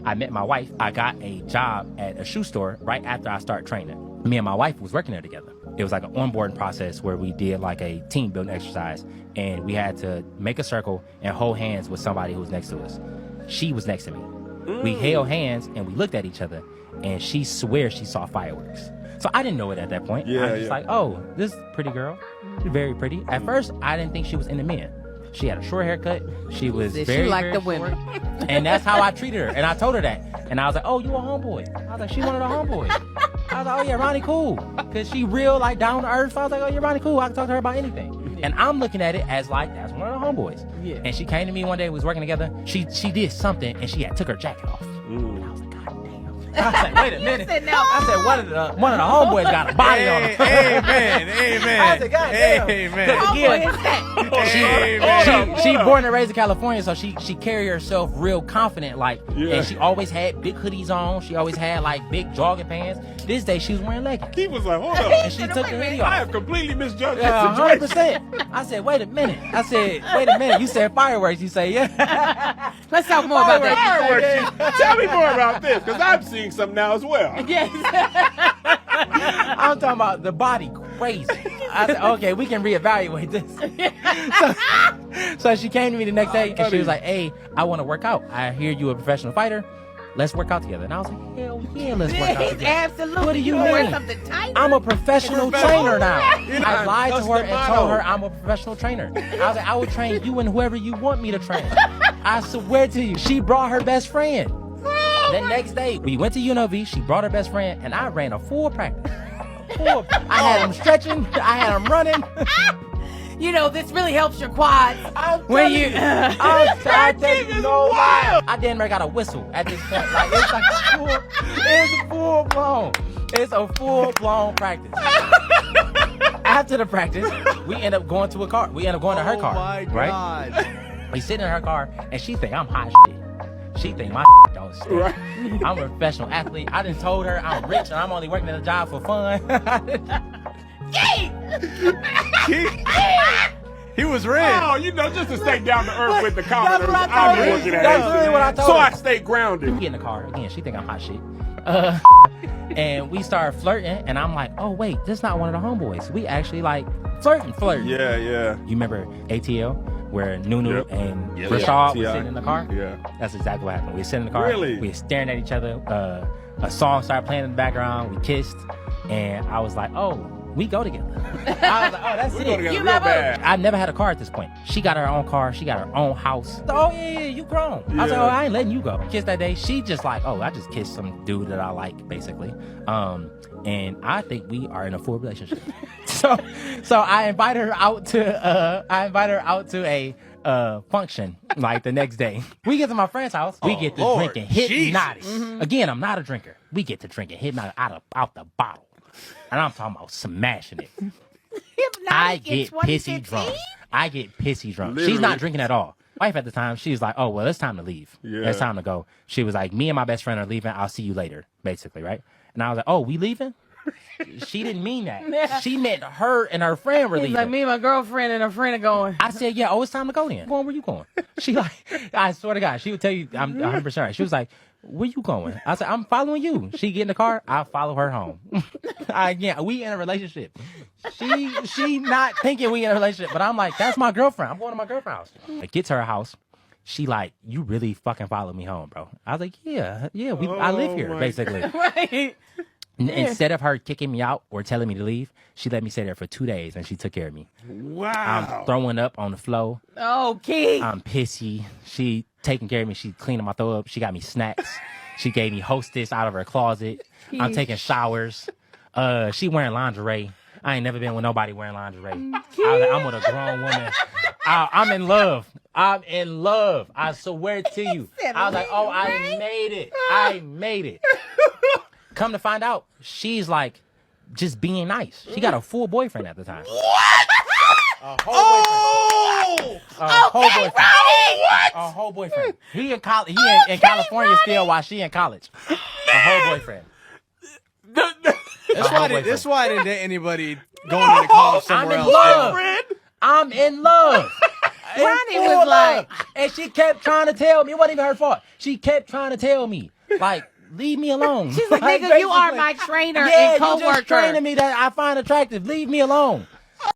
I met my wife. I got a job at a shoe store right after I started training. Me and my wife was working there together. It was like an onboarding process where we did like a team building exercise, and we had to make a circle and hold hands with somebody who was next to us. She was next to me. We held hands and we looked at each other, and she swears she saw fireworks. So I didn't know it at that point. I was just like, oh, this pretty girl. She's very pretty. At first, I didn't think she was into men. She had a short haircut. She was very, liked very the women. And that's how I treated her. And I told her that. And I was like, oh, you a homeboy. I was like, she one of the homeboys. I was like, oh, yeah, Ronnie cool. Because she real, like, down to earth. I was like, oh, yeah, Ronnie cool. I can talk to her about anything. And I'm looking at it as, like, that's one of the homeboys. Yeah. And she came to me one day. We was working together. She did something, and she had took her jacket off. And I was like, God damn. I said, wait a minute. I said, one of the homeboys got a body on her. Amen. I said, God damn. Amen. She born and raised in California, so she carried herself real confident, like, and she always had big hoodies on. She always had like big jogging pants. This day she was wearing leggings. He was like, hold up. And she took the hoodie I off. have completely misjudged Yeah, the 100%. I said, wait a minute. You said fireworks. You say, yeah. Let's talk more about that. Fireworks. Tell me more about this, because I'm seeing something now as well. Yes. I'm talking about the body crazy. I said, okay, we can reevaluate this. So she came to me the next day and she was like, hey, I want to work out. I hear you a professional fighter. Let's work out together. And I was like, hell yeah, let's work out together. Absolutely. What do you wear mean? something tighter? I'm a professional trainer now. Yeah. I lied to her That's the and told motto. her I'm a professional trainer. I was like, I will train you and whoever you want me to train. I swear to you. She brought her best friend. The next day, we went to UNLV. She brought her best friend, and I ran a full practice. I had him stretching. I had him running. You know, this really helps your quads. When you... I tell you no lie. I damn near got a whistle at this point. Like it's full blown. It's a full blown practice. After the practice, we end up going to a car. We end up going to her car. My God. Right? We sit in her car, and she think I'm hot shit. She think my don't stink. Right. I'm a professional athlete. I done told her I'm rich and I'm only working at a job for fun. He was rich. Oh, just to stay down to earth with the confidence. That's what I I'm told working her. at That's it. really what I told So her. I stay grounded. We get in the car again. She think I'm hot shit. And we start flirting, and I'm like, oh wait, this is not one of the homeboys. We actually like flirting. Yeah. You remember ATL where Nunu Yep. and Yep. Rashad T.I. were sitting in the car? Yeah. That's exactly what happened. We were sitting in the car. Really? We were staring at each other. A song started playing in the background. We kissed, and I was like, oh, we go together. I was like, oh, that's We're it. going together You real never- bad. I never had a car at this point. She got her own car. She got her own house. Oh, yeah, you grown. I was like, Yeah. oh, I ain't letting you go. Kissed that day. She just like, oh, I just kissed some dude that I like, basically. And I think we are in a full relationship. so I invited her out to a function like the next day. We get to my friend's house. We get to Lord, drinking Hypnotic. Mm-hmm. Again, I'm not a drinker. We get to drinking Hypnotic out the bottle. And I'm talking about smashing it. I Hypnotic in get pissy 2015? drunk. I get pissy drunk. Literally. She's not drinking at all. Wife at the time, she was like, oh, well, it's time to leave. Yeah. It's time to go. She was like, me and my best friend are leaving. I'll see you later, basically, right? And I was like, oh, we leaving? She didn't mean that. She meant her and her friend were He's leaving. like, me and my girlfriend and her friend are going. I said, yeah, oh, it's time to go then. Going, where you going? She like, I swear to God, she would tell you, I'm 100% right. She was like, where you going? I said, I'm following you. She get in the car, I follow her home. Yeah, we in a relationship. She not thinking we in a relationship, but I'm like, that's my girlfriend. I'm going to my girlfriend's house. I get to her house. She like, you really fucking follow me home, bro. I was like, yeah, I live here, my basically. Right. Instead of her kicking me out or telling me to leave, she let me stay there for 2 days, and she took care of me. Wow. I'm throwing up on the floor. Oh, Keith. I'm pissy. She taking care of me. She cleaning my throw up. She got me snacks. She gave me Hostess out of her closet. I'm taking showers. She wearing lingerie. I ain't never been with nobody wearing lingerie. I was like, I'm with a grown woman. I'm in love. I'm in love. I swear to you. I was like, oh, I made it. I made it. Come to find out, she's like just being nice. She got a full boyfriend at the time. What? A whole boyfriend. A whole boyfriend. What? A whole boyfriend. He in college. He in California still while she in college. A whole boyfriend. That's why I didn't date anybody going into college I'm somewhere in else. love. I'm in love. Ronnie full was like- love. And she kept trying to tell me, it wasn't even her fault. She kept trying to tell me, like, leave me alone. She's like, nigga, you are basically, my trainer yeah, and you just coworker. training me that I find attractive. Leave me alone.